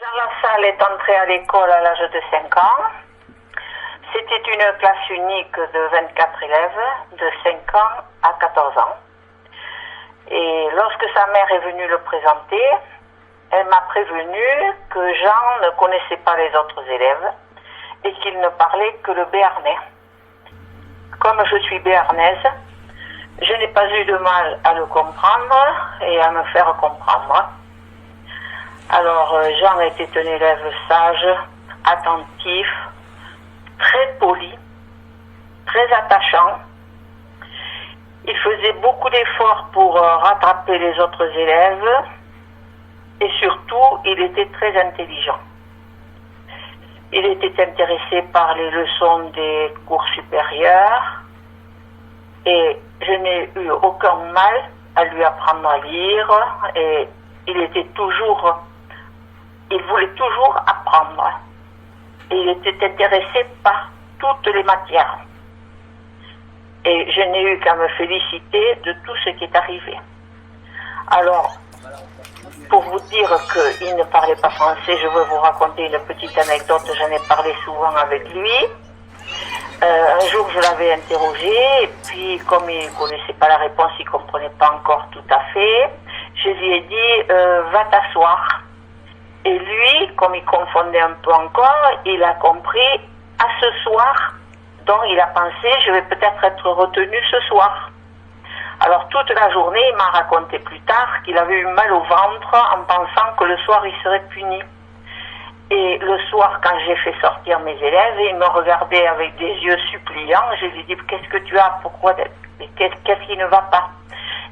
Jean Lassalle est entré à l'école à l'âge de 5 ans. C'était une classe unique de 24 élèves, de 5 ans à 14 ans. Et lorsque sa mère est venue le présenter, elle m'a prévenu que Jean ne connaissait pas les autres élèves et qu'il ne parlait que le béarnais. Comme je suis béarnaise, je n'ai pas eu de mal à le comprendre et à me faire comprendre. Alors Jean était un élève sage, attentif, très poli, très attachant. Il faisait beaucoup d'efforts pour rattraper les autres élèves et surtout, il était très intelligent. Il était intéressé par les leçons des cours supérieurs et je n'ai eu aucun mal à lui apprendre à lire et il voulait toujours apprendre. Et il était intéressé par toutes les matières. Et je n'ai eu qu'à me féliciter de tout ce qui est arrivé. Alors, pour vous dire qu'il ne parlait pas français, je veux vous raconter une petite anecdote, j'en ai parlé souvent avec lui. Un jour, je l'avais interrogé, et puis comme il ne connaissait pas la réponse, il ne comprenait pas encore tout à fait, je lui ai dit « va t'asseoir ». Et lui, comme il confondait un peu encore, il a compris « à ce soir ». Donc il a pensé « je vais peut-être être retenu ce soir ». Alors toute la journée, il m'a raconté plus tard qu'il avait eu mal au ventre en pensant que le soir, il serait puni. Et le soir, quand j'ai fait sortir mes élèves, il me regardait avec des yeux suppliants. Je lui ai dit, qu'est-ce que tu as? Pourquoi? Qu'est-ce qui ne va pas?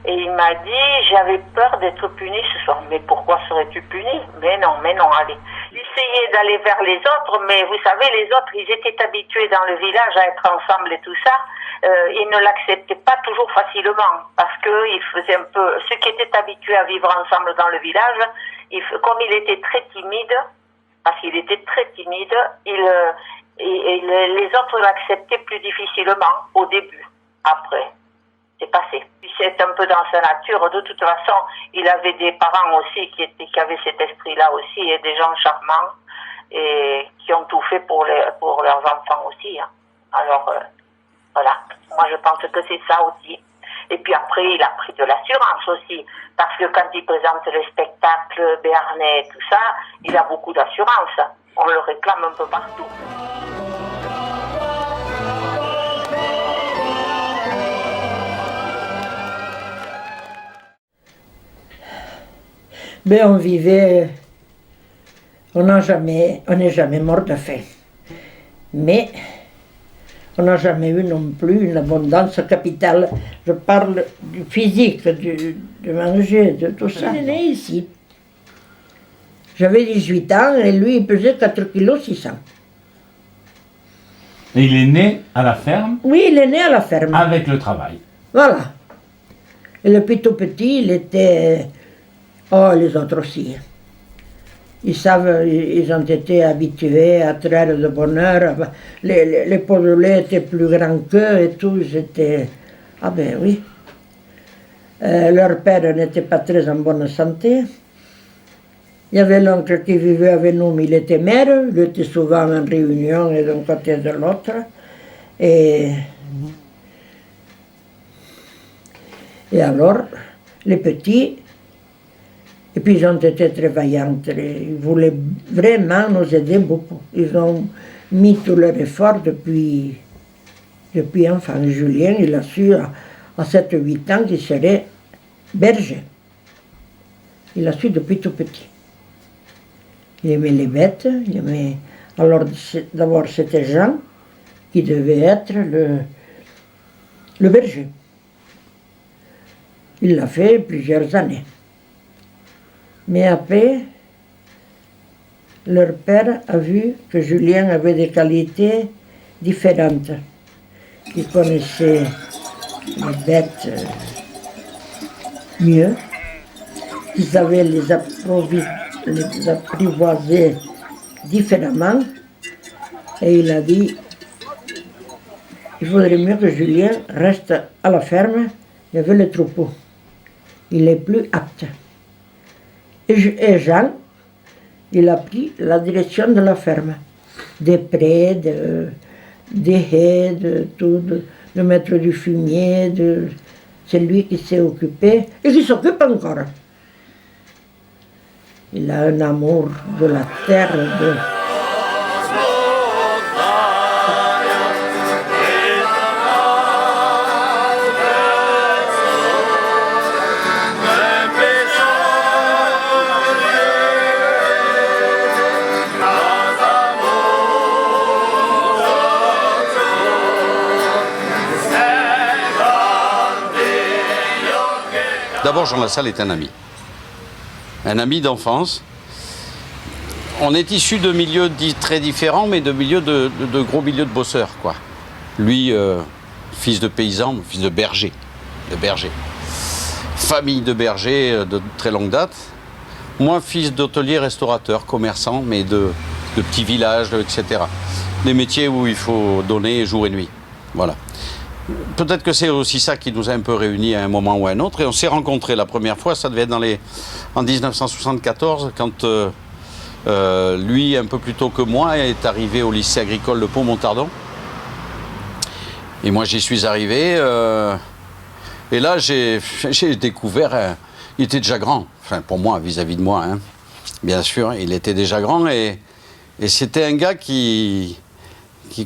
Et il m'a dit, j'avais peur d'être puni ce soir. Mais pourquoi serais-tu puni? Mais non, allez. J'essayais d'aller vers les autres, mais vous savez, les autres, ils étaient habitués dans le village à être ensemble et tout ça. Ils ne l'acceptaient pas toujours facilement, parce qu'ils faisaient un peu... Ceux qui étaient habitués à vivre ensemble dans le village, comme il était très timide, parce qu'il était très timide, les autres l'acceptaient plus difficilement au début. Après, c'est passé. C'est un peu dans sa nature. De toute façon, il avait des parents aussi qui avaient cet esprit-là aussi, et des gens charmants, et qui ont tout fait pour leurs enfants aussi. Hein. Alors, voilà. Moi, je pense que c'est ça aussi. Et puis après, il a pris de l'assurance aussi. Parce que quand il présente les spectacles béarnais et tout ça, il a beaucoup d'assurance. On le réclame un peu partout. Mais on vivait, on n'est jamais mort de faim. Mais on n'a jamais eu non plus une abondance capitale. Je parle du physique, de manger, de tout ça. Il est né ici. J'avais 18 ans et lui, il pesait 4,6 kg. Et il est né à la ferme? Oui, il est né à la ferme. Avec le travail. Voilà. Et depuis tout petit, il était... Oh, les autres aussi. Ils ont été habitués à traire de bonheur. Les Polonais étaient plus grands qu'eux et tout. Étaient... Ah ben oui. Leur père n'était pas très en bonne santé. Il y avait l'oncle qui vivait avec nous, mais il était maire. Il était souvent en réunion et d'un côté et de l'autre. Et alors, les petits... Et puis ils ont été très vaillants, ils voulaient vraiment nous aider beaucoup. Ils ont mis tout leur effort depuis enfant. Julien, il a su à 7-8 ans qu'il serait berger. Il a su depuis tout petit. Il aimait les bêtes, il aimait... Alors d'abord c'était Jean qui devait être le berger. Il l'a fait plusieurs années. Mais après, leur père a vu que Julien avait des qualités différentes. Il connaissait les bêtes mieux, il savait les apprivoiser différemment, et il a dit il faudrait mieux que Julien reste à la ferme, il y avait le troupeau. Il est plus apte. Et Jean, il a pris la direction de la ferme. Des prés, des haies, de tout, de mettre du fumier, c'est lui qui s'est occupé et qui s'occupe encore. Il a un amour de la terre, D'abord, Jean Lassalle est un ami d'enfance. On est issus de milieux très différents, mais de gros milieux de bosseurs, quoi. Lui, fils de paysan, fils de berger. Famille de berger de très longue date. Moi, fils d'hôtelier, restaurateur, commerçant, mais de petits villages, etc. Des métiers où il faut donner jour et nuit. Voilà. Peut-être que c'est aussi ça qui nous a un peu réunis à un moment ou à un autre. Et on s'est rencontrés la première fois, ça devait être en 1974, quand lui, un peu plus tôt que moi, est arrivé au lycée agricole de Pont-Montardon. Et moi, j'y suis arrivé. Et là, j'ai découvert... il était déjà grand, enfin pour moi, vis-à-vis de moi, hein. Bien sûr, il était déjà grand. Et c'était un gars qui,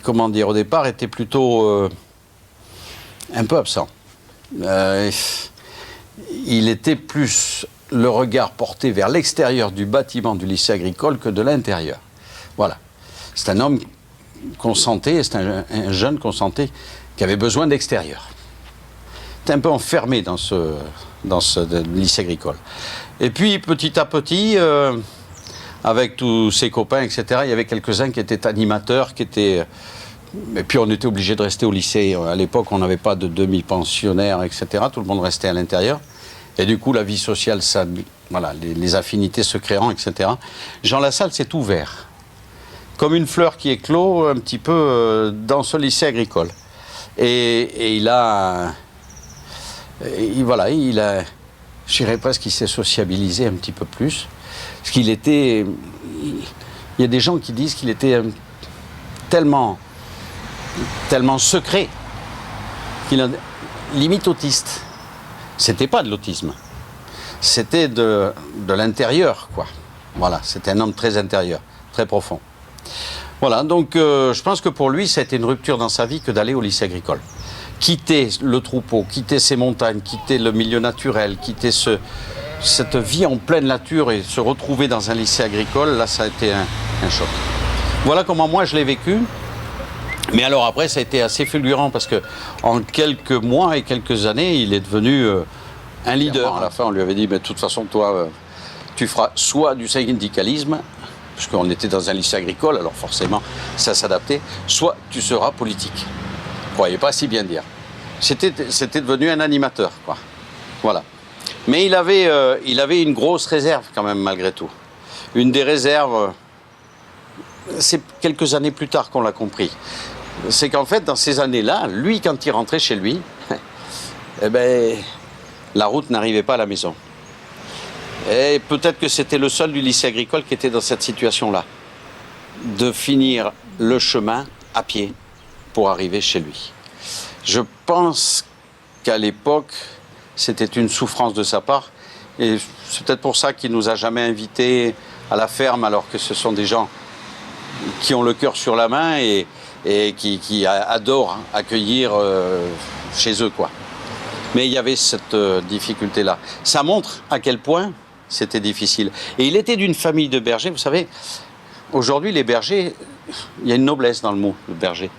comment dire, au départ, était plutôt... un peu absent. Il était plus le regard porté vers l'extérieur du bâtiment du lycée agricole que de l'intérieur. Voilà. C'est un homme qu'on sentait, c'est un jeune qu'on sentait qui avait besoin d'extérieur. Il était un peu enfermé dans ce lycée agricole. Et puis, petit à petit, avec tous ses copains, etc., il y avait quelques-uns qui étaient animateurs, qui étaient... Et puis on était obligé de rester au lycée. À l'époque, on n'avait pas de demi-pensionnaires, etc. Tout le monde restait à l'intérieur. Et du coup, la vie sociale, ça, voilà, les affinités se créant, etc. Jean Lassalle s'est ouvert, comme une fleur qui éclot un petit peu dans ce lycée agricole. Et il a... voilà, je dirais presque qu'il s'est sociabilisé un petit peu plus. Parce qu'il était... Il y a des gens qui disent qu'il était tellement secret, limite autiste. C'était pas de l'autisme, c'était de l'intérieur, quoi. Voilà, c'était un homme très intérieur, très profond. Voilà, donc je pense que pour lui, ça a été une rupture dans sa vie que d'aller au lycée agricole. Quitter le troupeau, quitter ces montagnes, quitter le milieu naturel, quitter cette vie en pleine nature et se retrouver dans un lycée agricole, là, ça a été un choc. Voilà comment moi je l'ai vécu. Mais alors après, ça a été assez fulgurant parce que en quelques mois et quelques années, il est devenu un leader. À la fin, on lui avait dit, mais de toute façon, toi, tu feras soit du syndicalisme, puisqu'on était dans un lycée agricole, alors forcément, ça s'adaptait, soit tu seras politique. Je ne croyais pas si bien dire. C'était devenu un animateur, quoi. Voilà. Mais il avait une grosse réserve quand même, malgré tout. Une des réserves, c'est quelques années plus tard qu'on l'a compris. C'est qu'en fait, dans ces années-là, lui, quand il rentrait chez lui, eh ben, la route n'arrivait pas à la maison. Et peut-être que c'était le seul du lycée agricole qui était dans cette situation-là, de finir le chemin à pied pour arriver chez lui. Je pense qu'à l'époque, c'était une souffrance de sa part, et c'est peut-être pour ça qu'il ne nous a jamais invités à la ferme, alors que ce sont des gens qui ont le cœur sur la main et qui adorent accueillir chez eux, quoi. Mais il y avait cette difficulté-là. Ça montre à quel point c'était difficile. Et il était d'une famille de bergers. Vous savez, aujourd'hui, les bergers, il y a une noblesse dans le mot, le berger.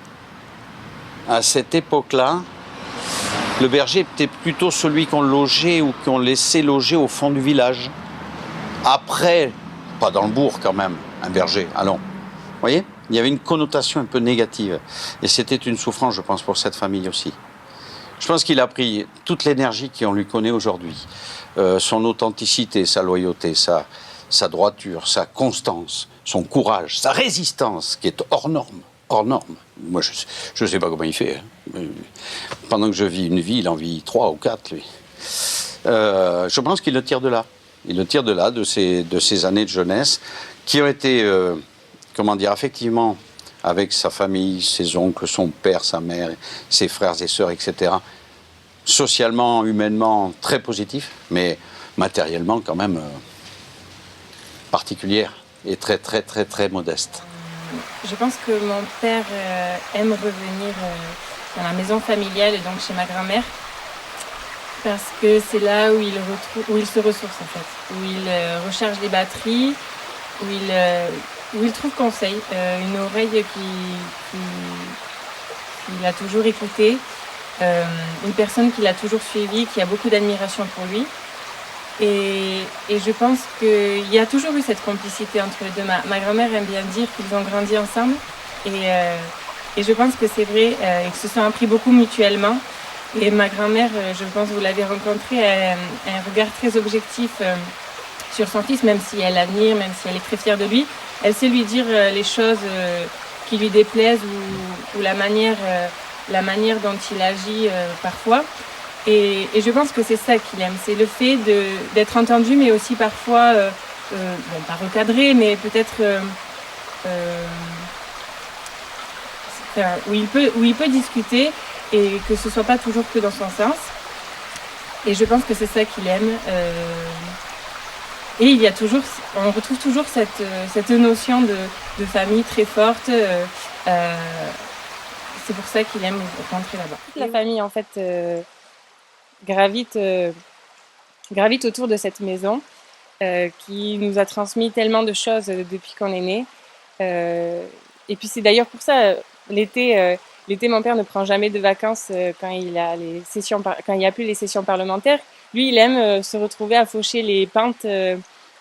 À cette époque-là, le berger était plutôt celui qu'on logeait ou qu'on laissait loger au fond du village. Après, pas dans le bourg quand même, un berger, allons. Vous voyez ? Il y avait une connotation un peu négative. Et c'était une souffrance, je pense, pour cette famille aussi. Je pense qu'il a pris toute l'énergie qu'on lui connaît aujourd'hui. Son authenticité, sa loyauté, sa droiture, sa constance, son courage, sa résistance, qui est hors norme. Hors norme. Moi, je ne sais pas comment il fait. Hein. Pendant que je vis une vie, il en vit 3 ou 4, lui. Je pense qu'il le tire de là. Il le tire de là, de ses années de jeunesse, qui ont été, comment dire, effectivement, avec sa famille, ses oncles, son père, sa mère, ses frères et sœurs, etc., socialement, humainement, très positif, mais matériellement quand même particulière et très, très, très, très modeste. Je pense que mon père aime revenir dans la maison familiale, donc chez ma grand-mère, parce que c'est là où il se ressource en fait, où il recharge les batteries, où il trouve conseil, une oreille qu'il a toujours écoutée, une personne qu'il a toujours suivie, qui a beaucoup d'admiration pour lui. Et je pense qu'il y a toujours eu cette complicité entre les deux. Ma grand-mère aime bien dire qu'ils ont grandi ensemble. Et je pense que c'est vrai, et qu'ils se sont appris beaucoup mutuellement. Et ma grand-mère, je pense que vous l'avez rencontrée, a un regard très objectif sur son fils, même si elle l'admire, même si elle est très fière de lui. Elle sait lui dire les choses qui lui déplaisent ou la manière dont il agit parfois. Et je pense que c'est ça qu'il aime, c'est le fait d'être entendu, mais aussi parfois, bon, pas recadré, mais peut-être où il peut discuter et que ce soit pas toujours que dans son sens. Et je pense que c'est ça qu'il aime. Et il y a toujours, on retrouve toujours cette notion de famille très forte. C'est pour ça qu'il aime rentrer là-bas. La famille, en fait, gravite autour de cette maison qui nous a transmis tellement de choses depuis qu'on est né. Et puis c'est d'ailleurs pour ça, l'été, mon père ne prend jamais de vacances quand il y a plus les sessions parlementaires. Lui, il aime se retrouver à faucher les pentes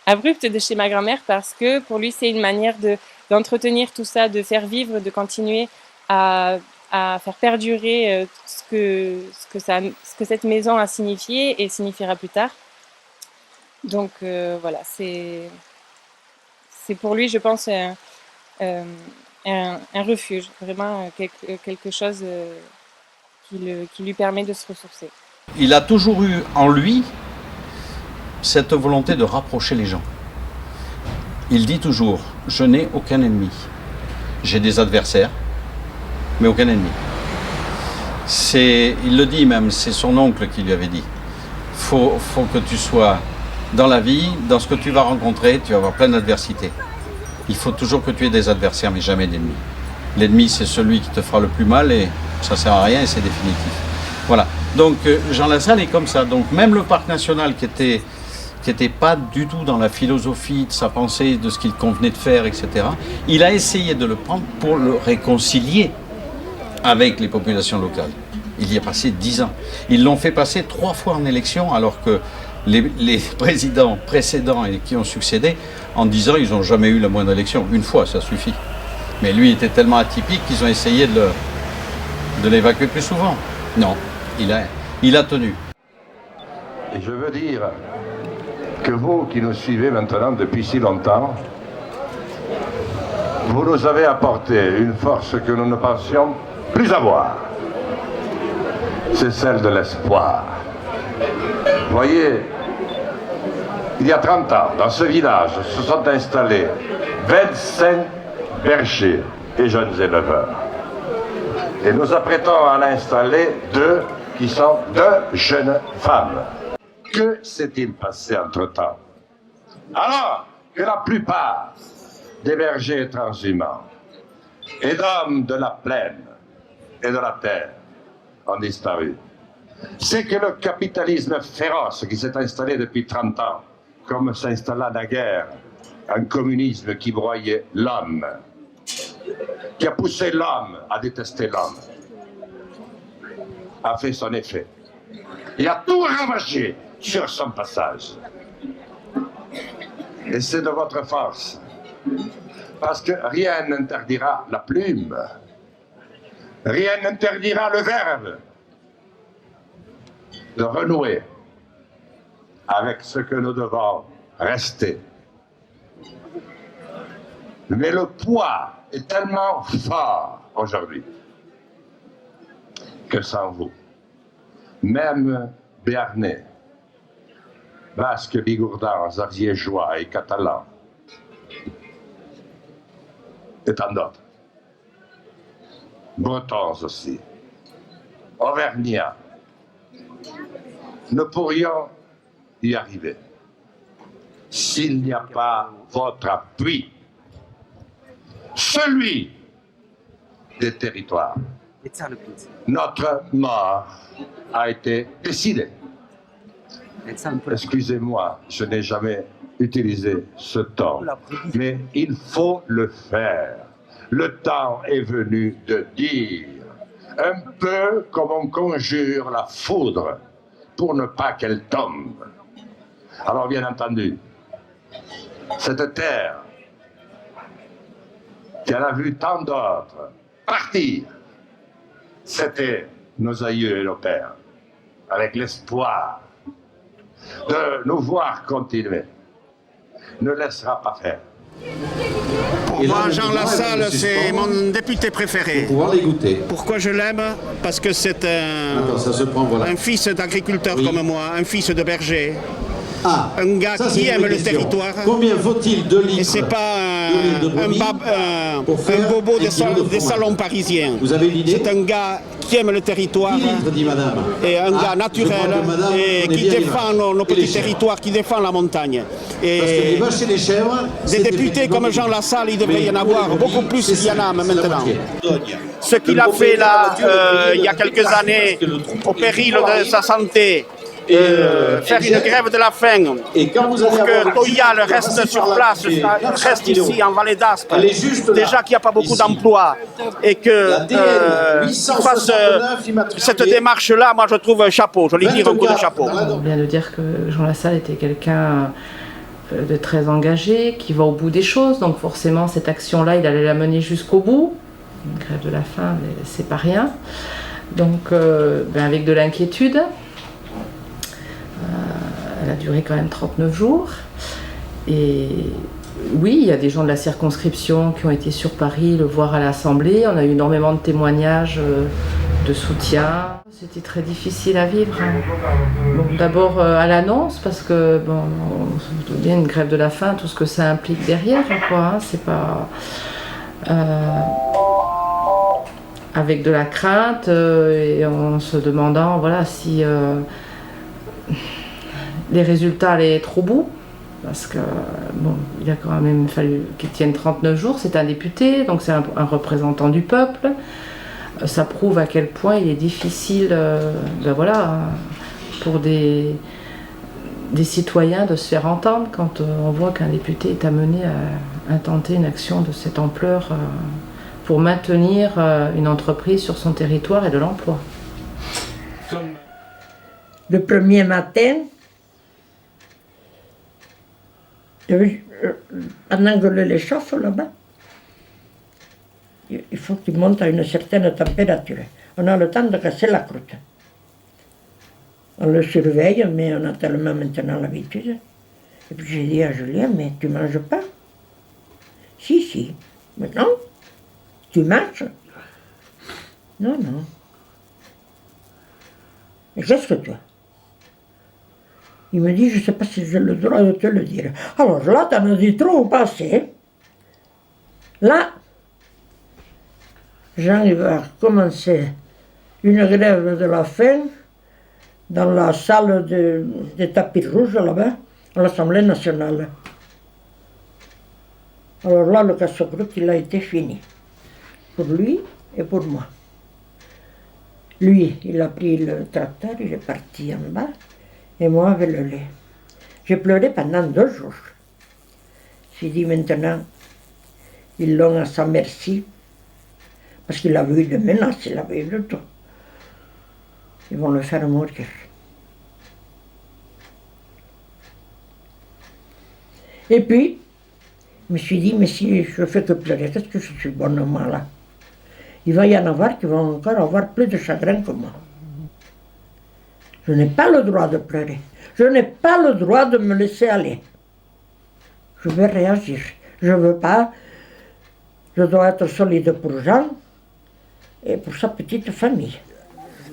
abruptes de chez ma grand-mère parce que pour lui, c'est une manière d'entretenir tout ça, de faire vivre, de continuer à faire perdurer ce que cette maison a signifié et signifiera plus tard. Donc voilà, c'est pour lui, je pense, un refuge, vraiment quelque chose qui lui permet de se ressourcer. Il a toujours eu en lui cette volonté de rapprocher les gens. Il dit toujours, je n'ai aucun ennemi. J'ai des adversaires, mais aucun ennemi. Il le dit même, c'est son oncle qui lui avait dit. Faut que tu sois dans la vie, dans ce que tu vas rencontrer, tu vas avoir plein d'adversités. Il faut toujours que tu aies des adversaires, mais jamais d'ennemis. L'ennemi, c'est celui qui te fera le plus mal et ça sert à rien et c'est définitif. Voilà. Donc Jean Lassalle est comme ça. Donc même le parc national qui était pas du tout dans la philosophie de sa pensée, de ce qu'il convenait de faire, etc., il a essayé de le prendre pour le réconcilier avec les populations locales. Il y a passé 10 ans. Ils l'ont fait passer 3 fois en élection, alors que les présidents précédents et qui ont succédé, en 10 ans, ils n'ont jamais eu la moindre élection. Une fois, ça suffit. Mais lui était tellement atypique qu'ils ont essayé de l'évacuer plus souvent. Non, il a tenu. Et je veux dire que vous qui nous suivez maintenant depuis si longtemps, vous nous avez apporté une force que nous ne pensions plus avoir. C'est celle de l'espoir. Voyez, il y a 30 ans, dans ce village, se sont installés 25 bergers et jeunes éleveurs. Et nous apprêtons à en installer 2 qui sont 2 jeunes femmes. Que s'est-il passé entre-temps? Alors que la plupart des bergers transhumants et d'hommes de la plaine et de la terre ont disparu, c'est que le capitalisme féroce qui s'est installé depuis 30 ans, comme s'installa naguère un communisme qui broyait l'homme, qui a poussé l'homme à détester l'homme, a fait son effet. Il a tout ravagé sur son passage. Et c'est de votre force. Parce que rien n'interdira la plume. Rien n'interdira le verbe de renouer avec ce que nous devons rester. Mais le poids est tellement fort aujourd'hui que sans vous, même Béarnais, Basques, Bigourdans, Ariégeois et Catalans et tant d'autres. Bretons aussi, Auvergnats. Nous pourrions y arriver s'il n'y a pas votre appui, celui des territoires. Notre mort a été décidée. Excusez-moi, je n'ai jamais utilisé ce temps, mais il faut le faire. Le temps est venu de dire, un peu comme on conjure la foudre pour ne pas qu'elle tombe. Alors bien entendu, cette terre qui en a vu tant d'autres partir, c'était nos aïeux et nos pères, avec l'espoir de nous voir continuer, ne laissera pas faire. Pour moi, Jean Lassalle, c'est mon député préféré. Pourquoi je l'aime? Parce que c'est un fils d'agriculteur comme moi, un fils de berger. Un gars qui aime le territoire. Combien faut-il de litres? Et c'est pas un bobo des salons parisiens. Vous avez une idée? C'est un gars qui aime le territoire. 10 litres, dit madame. Et un gars naturel et qui défend nos petits territoires, qui défend la montagne. Et parce que les vaches et les chèvres, des députés comme Jean Lassalle, il devrait y en avoir beaucoup plus qu'il y en a maintenant. Ce qu'il a fait là, il y a quelques années, au péril de sa santé, faire une grève de la faim pour que Toyal reste sur place, reste ici en Vallée d'Aspe, déjà qu'il n'y a pas beaucoup d'emplois, et que fasse cette démarche-là, moi je trouve un chapeau, je lui tire un coup de chapeau. On vient de dire que Jean Lassalle était quelqu'un de très engagé, qui va au bout des choses, donc forcément cette action-là, il allait la mener jusqu'au bout. Une grève de la faim, c'est pas rien. Donc avec de l'inquiétude. Elle a duré quand même 39 jours. Et oui, il y a des gens de la circonscription qui ont été sur Paris le voir à l'Assemblée. On a eu énormément de témoignages de soutien. C'était très difficile à vivre. Bon, d'abord à l'annonce, parce que on se doute bien une grève de la faim, tout ce que ça implique derrière, quoi. C'est pas avec de la crainte et en se demandant, voilà, si les résultats allaient être au bout, parce que il a quand même fallu qu'il tienne 39 jours, c'est un député, donc c'est un représentant du peuple. Ça prouve à quel point il est difficile pour des citoyens de se faire entendre quand on voit qu'un député est amené à intenter une action de cette ampleur pour maintenir une entreprise sur son territoire et de l'emploi. Le premier matin, pendant que le lait chauffe là-bas, il faut qu'il monte à une certaine température. On a le temps de casser la croûte. On le surveille, mais on a tellement maintenant l'habitude. Et puis j'ai dit à Julien, mais tu ne manges pas? Si. Mais non, tu manges? Non. Mais qu'est-ce que tu as? Il me dit, je ne sais pas si j'ai le droit de te le dire. Alors là, tu en as dit trop ou pas assez. Là, Jean il va commencer une grève de la faim dans la salle des tapis rouges là-bas, à l'Assemblée nationale. Alors là, le casse-croûte, il a été fini. Pour lui et pour moi. Lui, il a pris le tracteur, il est parti en bas. Et moi avec le lait. J'ai pleuré pendant 2 jours. J'ai dit maintenant, ils l'ont à sa merci, parce qu'il avait eu de menaces, il avait eu de tout. Ils vont le faire mourir. Et puis, je me suis dit, mais si je fais que pleurer, qu'est-ce que je suis bonne moi là? Il va y en avoir qui vont encore avoir plus de chagrin que moi. Je n'ai pas le droit de pleurer. Je n'ai pas le droit de me laisser aller. Je vais réagir. Je ne veux pas. Je dois être solide pour Jean et pour sa petite famille.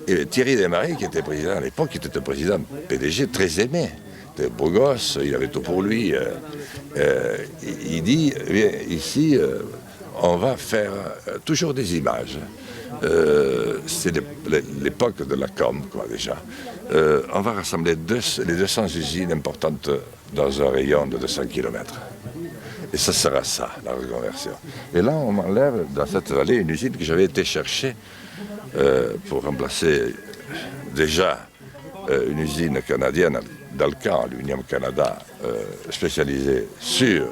Et Thierry Desmarais, qui était président à l'époque, était un président PDG très aimé. De beau gosse, il avait tout pour lui. Il dit, ici, on va faire toujours des images. C'est l'époque de la com, quoi, déjà. On va rassembler les 200 usines importantes dans un rayon de 200 km. Et ça sera ça, la reconversion. Et là, on m'enlève dans cette vallée une usine que j'avais été chercher pour remplacer déjà une usine canadienne, Dalcan, Aluminium Canada, spécialisée sur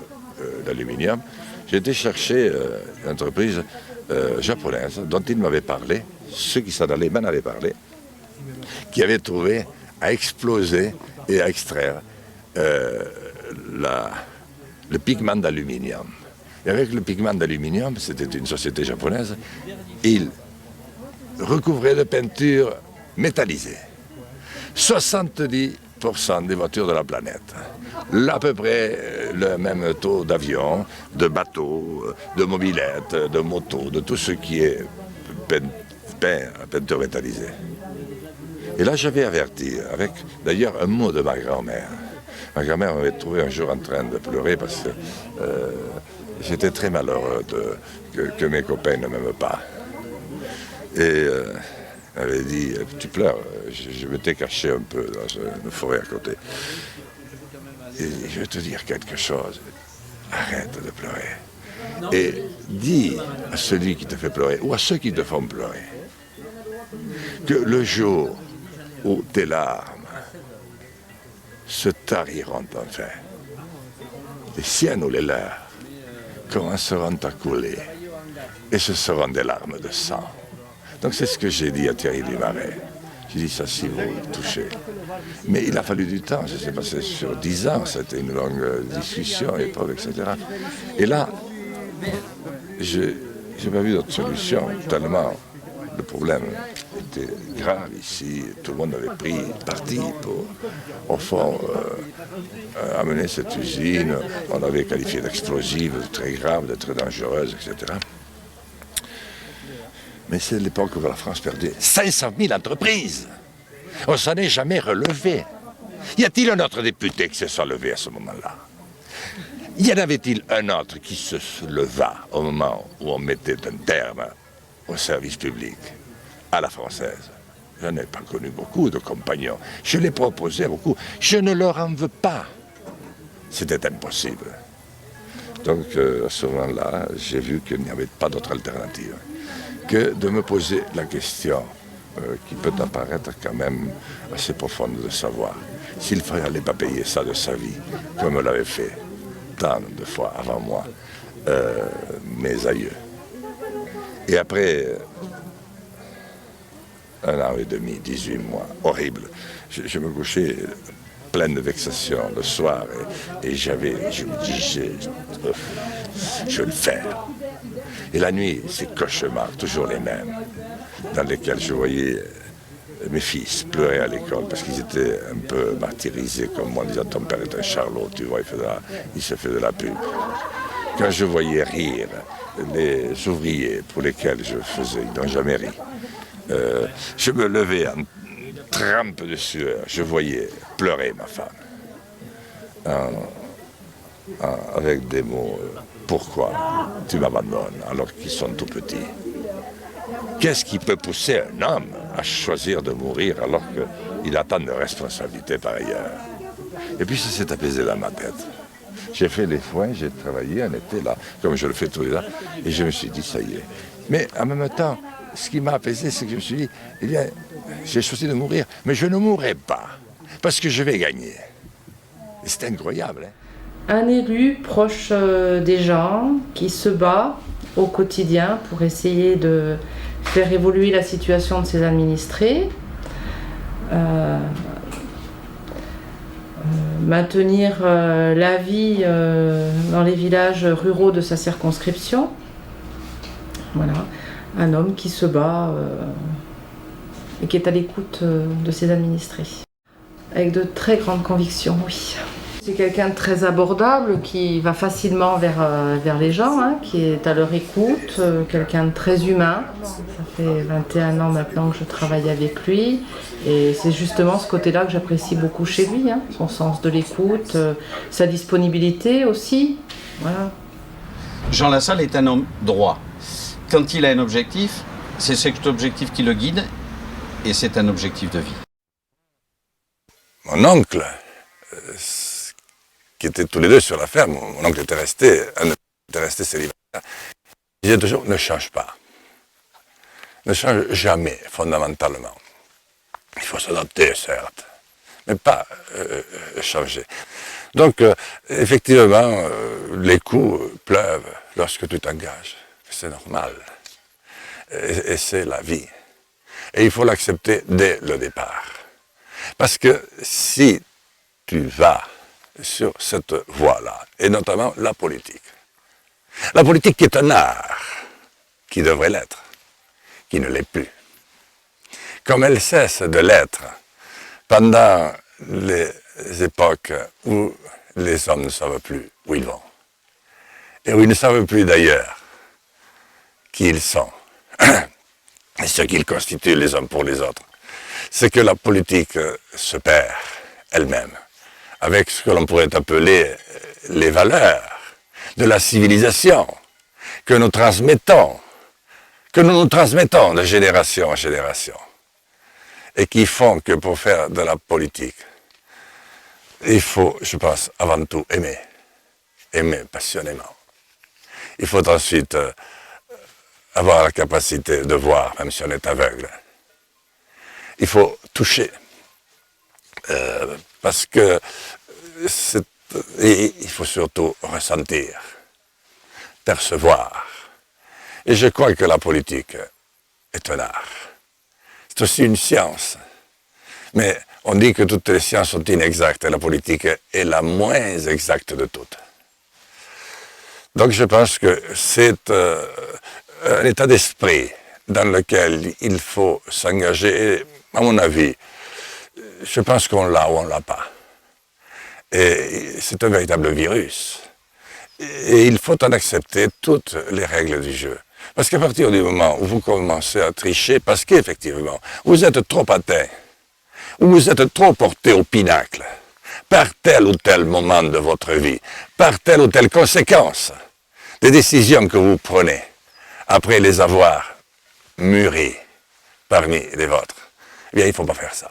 l'aluminium. J'ai été chercher une entreprise japonaise dont il m'avait parlé, ceux qui s'en allaient m'en avaient parlé, qui avait trouvé à exploser et à extraire le pigment d'aluminium. Et avec le pigment d'aluminium, c'était une société japonaise, ils recouvraient de peinture métallisée 70% des voitures de la planète. Là, à peu près le même taux d'avions, de bateaux, de mobylettes, de motos, de tout ce qui est peint à peinture métallisée. Et là, j'avais averti, avec d'ailleurs un mot de ma grand-mère. Ma grand-mère m'avait trouvé un jour en train de pleurer parce que j'étais très malheureux que mes copains ne m'aiment pas. Et elle avait dit, tu pleures, je m'étais caché un peu dans une forêt à côté. Et je vais te dire quelque chose, arrête de pleurer. Et dis à celui qui te fait pleurer, ou à ceux qui te font pleurer, que le jour où tes larmes se tariront enfin, les siennes ou les leurs commenceront à couler, et ce seront des larmes de sang. Donc c'est ce que j'ai dit à Thierry Desmarais. J'ai dit ça si vous le touchez. Mais il a fallu du temps, ça s'est passé sur 10 ans, c'était une longue discussion, épreuve, etc. Et là, je n'ai pas vu d'autre solution, tellement le problème était grave ici, tout le monde avait pris parti pour, au fond, amener cette usine, on avait qualifié d'explosive, de très grave, de très dangereuse, etc. Mais c'est l'époque où la France perdait 500 000 entreprises. On s'en est jamais relevé. Y a-t-il un autre député qui se soit levé à ce moment-là? Y en avait-il un autre qui se leva au moment où on mettait un terme au service public à la française? Je n'ai pas connu beaucoup de compagnons. Je l'ai proposé à beaucoup. Je ne leur en veux pas. C'était impossible. Donc à ce moment-là, j'ai vu qu'il n'y avait pas d'autre alternative que de me poser la question qui peut apparaître quand même assez profonde de savoir s'il ne fallait pas payer ça de sa vie, comme l'avaient fait tant de fois avant moi mes aïeux. Et après 1 an et demi, 18 mois, horrible, je me couchais plein de vexation le soir et je me disais, je vais le faire. Et la nuit, ces cauchemars, toujours les mêmes, dans lesquels je voyais mes fils pleurer à l'école parce qu'ils étaient un peu martyrisés comme moi, en disant ton père est un charlot, tu vois, il se fait de la pub. Quand je voyais rire les ouvriers pour lesquels je faisais, ils n'ont jamais ri. Je me levais en trempe de sueur, je voyais pleurer ma femme avec des mots pourquoi tu m'abandonnes alors qu'ils sont tout petits? Qu'est-ce qui peut pousser un homme à choisir de mourir alors qu'il a tant de responsabilités par ailleurs? Et puis ça s'est apaisé dans ma tête. J'ai fait les foins, j'ai travaillé un été là, comme je le fais tous les ans, et je me suis dit ça y est. Mais en même temps, ce qui m'a apaisé, c'est que je me suis dit, eh bien, j'ai choisi de mourir, mais je ne mourrai pas, parce que je vais gagner. Et c'est incroyable, hein? Un élu proche des gens qui se bat au quotidien pour essayer de faire évoluer la situation de ses administrés, maintenir la vie dans les villages ruraux de sa circonscription. Voilà, un homme qui se bat et qui est à l'écoute de ses administrés. Avec de très grandes convictions, oui. C'est quelqu'un de très abordable, qui va facilement vers les gens, hein, qui est à leur écoute, quelqu'un de très humain. Ça fait 21 ans maintenant que je travaille avec lui et c'est justement ce côté-là que j'apprécie beaucoup chez lui, hein, son sens de l'écoute, sa disponibilité aussi. Voilà. Jean Lassalle est un homme droit. Quand il a un objectif, c'est cet objectif qui le guide et c'est un objectif de vie. Mon oncle, qui étaient tous les deux sur la ferme, mon oncle était resté célibataire, il disait toujours ne change pas. Ne change jamais, fondamentalement. Il faut s'adapter, certes, mais pas changer. Donc, effectivement, les coups pleuvent lorsque tu t'engages. C'est normal. Et c'est la vie. Et il faut l'accepter dès le départ. Parce que si tu vas sur cette voie-là, et notamment la politique qui est un art, qui devrait l'être, qui ne l'est plus, comme elle cesse de l'être pendant les époques où les hommes ne savent plus où ils vont, et où ils ne savent plus d'ailleurs qui ils sont, et ce qu'ils constituent les uns pour les autres, c'est que la politique se perd elle-même, avec ce que l'on pourrait appeler les valeurs de la civilisation que nous nous transmettons de génération en génération, et qui font que pour faire de la politique, il faut, je pense, avant tout aimer passionnément. Il faut ensuite avoir la capacité de voir, même si on est aveugle. Il faut toucher, parce que et il faut surtout ressentir, percevoir. Et je crois que la politique est un art. C'est aussi une science. Mais on dit que toutes les sciences sont inexactes et la politique est la moins exacte de toutes. Donc je pense que c'est un état d'esprit dans lequel il faut s'engager. Et à mon avis, je pense qu'on l'a ou on ne l'a pas. Et c'est un véritable virus. Et il faut en accepter toutes les règles du jeu. Parce qu'à partir du moment où vous commencez à tricher, parce qu'effectivement, vous êtes trop atteint, ou vous êtes trop porté au pinacle, par tel ou tel moment de votre vie, par telle ou telle conséquence des décisions que vous prenez, après les avoir mûries parmi les vôtres, eh bien, il ne faut pas faire ça.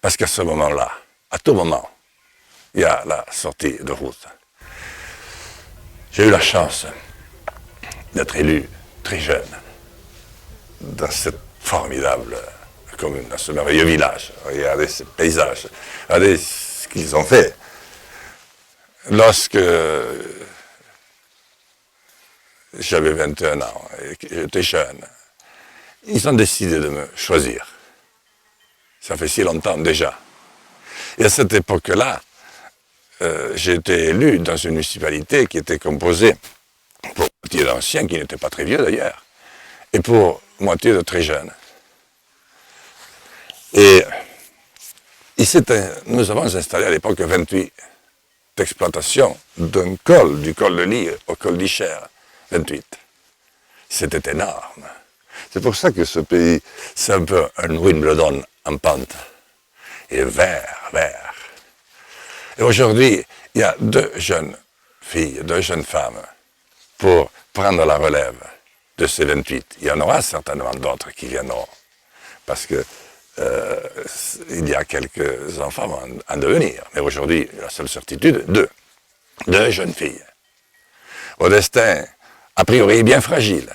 Parce qu'à ce moment-là, à tout moment, il y a la sortie de route. J'ai eu la chance d'être élu très jeune dans cette formidable commune, dans ce merveilleux village. Regardez ces paysages, regardez ce qu'ils ont fait. Lorsque j'avais 21 ans et que j'étais jeune, ils ont décidé de me choisir. Ça fait si longtemps déjà. Et à cette époque-là, j'ai été élu dans une municipalité qui était composée pour moitié d'anciens, qui n'étaient pas très vieux d'ailleurs, et pour moitié de très jeunes. Et nous avons installé à l'époque 28 exploitations d'un col, du col de Lille au col d'Icher, 28. C'était énorme. C'est pour ça que ce pays, c'est un peu un Wimbledon en pente. Et vert. Et aujourd'hui, il y a 2 jeunes filles, 2 jeunes femmes pour prendre la relève de ces 28. Il y en aura certainement d'autres qui viendront, parce que il y a quelques enfants en devenir. Mais aujourd'hui, la seule certitude, 2 jeunes filles, au destin a priori bien fragile.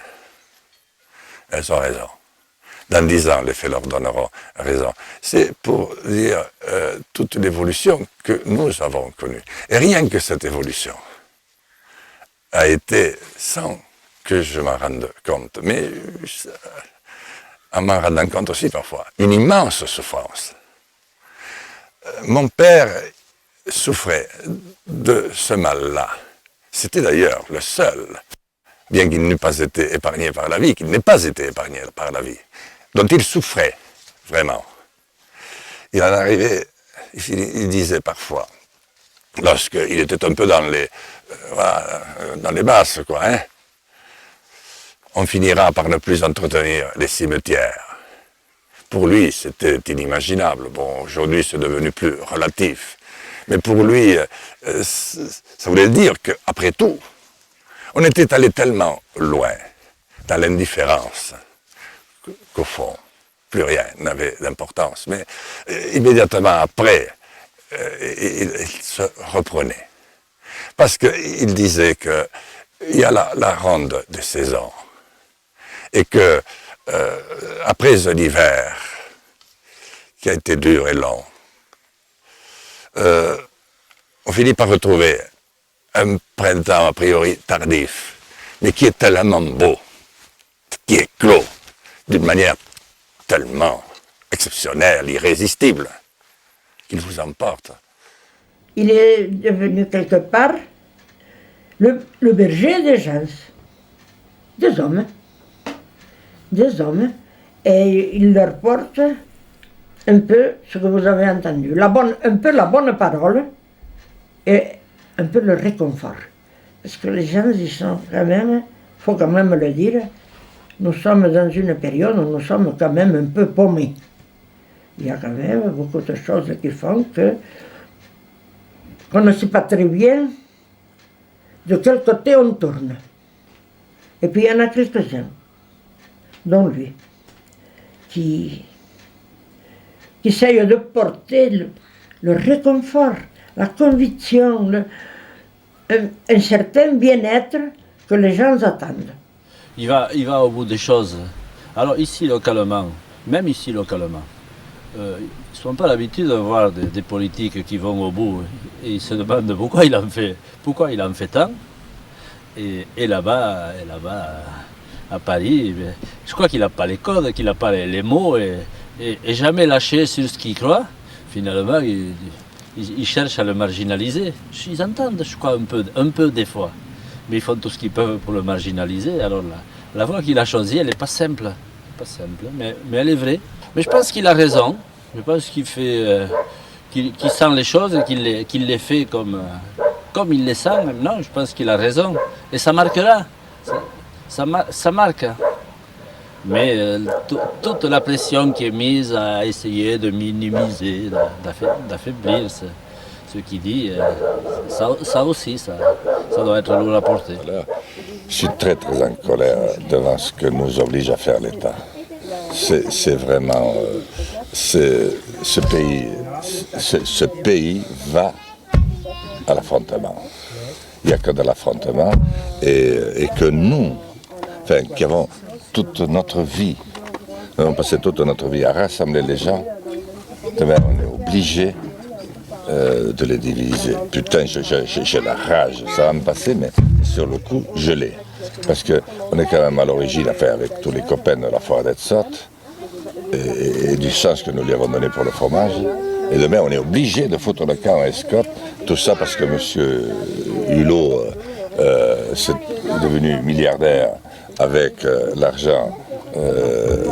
Elles ont raison. Dans 10 ans, les faits leur donneront raison. C'est pour dire toute l'évolution que nous avons connue. Et rien que cette évolution a été, sans que je m'en rende compte, mais en m'en rendant compte aussi parfois, une immense souffrance. Mon père souffrait de ce mal-là. C'était d'ailleurs le seul, bien qu'il n'ait pas été épargné par la vie, dont il souffrait vraiment. Il en arrivait, il disait parfois, lorsqu'il était un peu dans les basses, quoi, hein, on finira par ne plus entretenir les cimetières. Pour lui, c'était inimaginable. Bon, aujourd'hui, c'est devenu plus relatif. Mais pour lui, ça voulait dire qu'après tout, On était allé tellement loin dans l'indifférence qu'au fond, plus rien n'avait d'importance. Mais immédiatement après, il se reprenait. Parce qu'il disait qu'il y a la ronde des saisons. Et que, après un hiver qui a été dur et long, on finit par retrouver un printemps a priori tardif, mais qui est tellement beau, qui est clos d'une manière tellement exceptionnelle, irrésistible, qu'il vous emporte. Il est devenu quelque part le berger des gens, des hommes, et il leur porte un peu ce que vous avez entendu, un peu la bonne parole et un peu le réconfort. Parce que les gens, ils sont quand même, il faut quand même le dire, nous sommes dans une période où nous sommes quand même un peu paumés. Il y a quand même beaucoup de choses qui font qu'on ne sait pas très bien de quel côté on tourne. Et puis il y en a quelques-uns, dont lui, qui essayent de porter le réconfort, la conviction, un certain bien-être que les gens attendent. Il va au bout des choses. Alors ici localement, même ici localement, ils ne sont pas l'habitude de voir des politiques qui vont au bout et ils se demandent pourquoi il en fait tant. Et là-bas, à Paris, je crois qu'il n'a pas les codes, qu'il n'a pas les mots et jamais lâché sur ce qu'il croit. Finalement, ils cherchent à le marginaliser. Ils entendent, je crois, un peu des fois. Mais ils font tout ce qu'ils peuvent pour le marginaliser. Alors la voie qu'il a choisie, elle n'est pas simple. Mais elle est vraie. Mais je pense qu'il a raison. Je pense qu'il sent les choses et qu'il les fait comme il les sent maintenant. Je pense qu'il a raison. Et ça marquera. Ça marque. Mais toute la pression qui est mise à essayer de minimiser, d'affaiblir ce qu'il dit, ça aussi, ça doit être lourd à porter. Je suis très très en colère devant ce que nous oblige à faire l'État. C'est vraiment... ce pays va à l'affrontement. Il n'y a que de l'affrontement et que nous, qui avons toute notre vie, nous avons passé toute notre vie à rassembler les gens, demain on est obligé de les diviser. Putain, j'ai la rage, ça va me passer, mais sur le coup, je l'ai. Parce qu'on est quand même à l'origine, avec tous les copains de la forêt d'Etsotte, et du sens que nous lui avons donné pour le fromage. Et demain, on est obligé de foutre le camp à Escope, tout ça parce que M. Hulot est devenu milliardaire avec l'argent,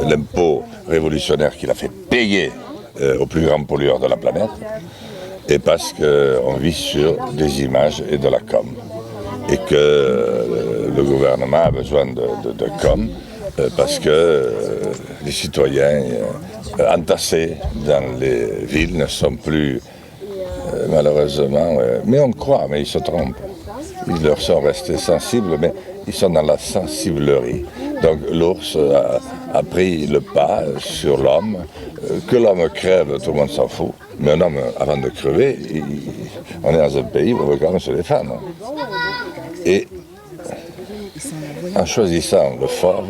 l'impôt révolutionnaire qu'il a fait payer au plus grand pollueur de la planète, et parce qu'on vit sur des images et de la com. Et que le gouvernement a besoin de com, parce que les citoyens entassés dans les villes ne sont plus, malheureusement, mais on croit, mais ils se trompent. Ils leur sont restés sensibles, mais ils sont dans la sensiblerie. Donc l'ours a pris le pas sur l'homme. Que l'homme crève, tout le monde s'en fout. Mais un homme, avant de crever, on est dans un pays où on veut quand même se défendre. Et en choisissant le fort,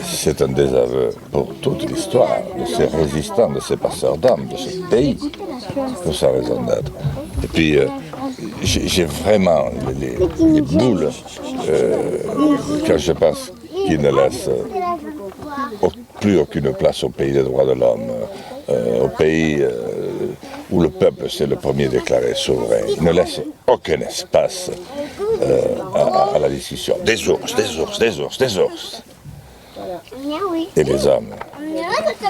c'est un désaveu pour toute l'histoire de ces résistants, de ces passeurs d'armes, de ce pays, pour sa raison d'être. Et puis, j'ai vraiment les boules quand je pense qu'ils ne laissent plus aucune place au pays des droits de l'homme, au pays où le peuple s'est le premier déclaré souverain. Ils ne laissent aucun espace à la discussion. Des ours. Et les hommes,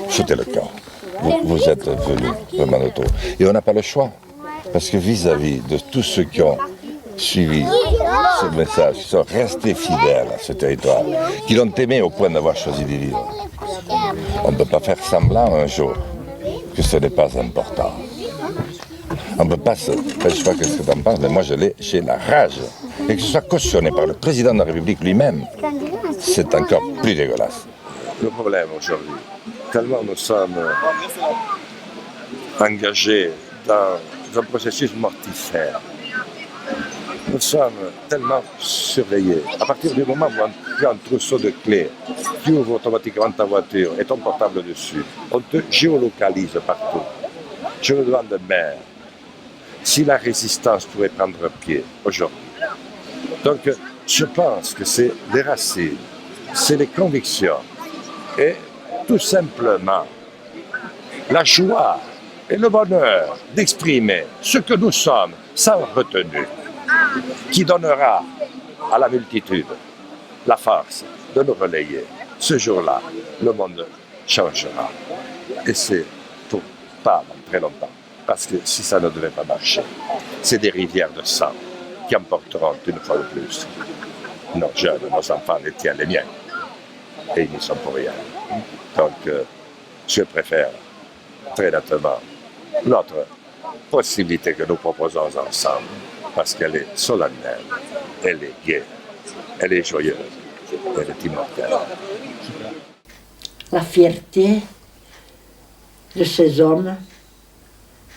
foutez le camp. Vous êtes venus vraiment de trop. Et on n'a pas le choix. Parce que vis-à-vis de tous ceux qui ont suivi ce message, qui sont restés fidèles à ce territoire, qui l'ont aimé au point d'avoir choisi d'y vivre, on ne peut pas faire semblant un jour que ce n'est pas important. On ne peut pas se... je sais pas ce que tu en penses, mais moi j'ai la rage et que ce soit cautionné par le président de la République lui-même, c'est encore plus dégueulasse. Le problème aujourd'hui, tellement nous sommes engagés dans un processus mortifère, nous sommes tellement surveillés. À partir du moment où on prend un trousseau de clés, tu ouvres automatiquement ta voiture et ton portable dessus, on te géolocalise partout. Je me demande même si la résistance pourrait prendre pied aujourd'hui. Donc, je pense que c'est les racines, c'est les convictions et tout simplement la joie et le bonheur d'exprimer ce que nous sommes sans retenue, qui donnera à la multitude la force de nous relayer. Ce jour-là, le monde changera. Et c'est pour pas très longtemps. Parce que si ça ne devait pas marcher, c'est des rivières de sang qui emporteront une fois de plus nos jeunes, nos enfants, les tiens, les miens. Et ils n'y sont pour rien. Donc, je préfère très nettement notre possibilité que nous proposons ensemble, parce qu'elle est solennelle, elle est gaie, elle est joyeuse, elle est immortelle. La fierté de ces hommes,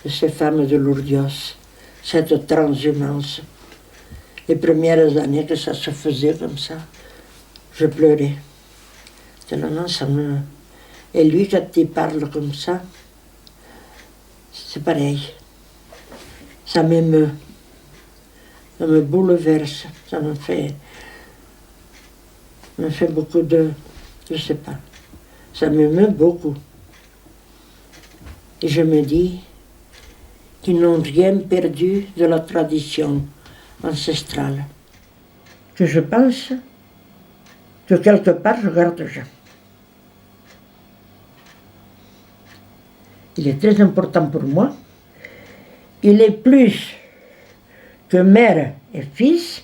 de ces femmes de Lourdios, cette transhumance. Les premières années que ça se faisait comme ça, je pleurais. Tellement ça me... Et lui, quand il parle comme ça, c'est pareil. Ça m'émeut. Ça me bouleverse. Ça me fait beaucoup de... Je sais pas. Ça m'émeut beaucoup. Et je me dis qu'ils n'ont rien perdu de la tradition ancestrale. Que je pense que quelque part je garde Jean. Il est très important pour moi. Il est plus que mère et fils.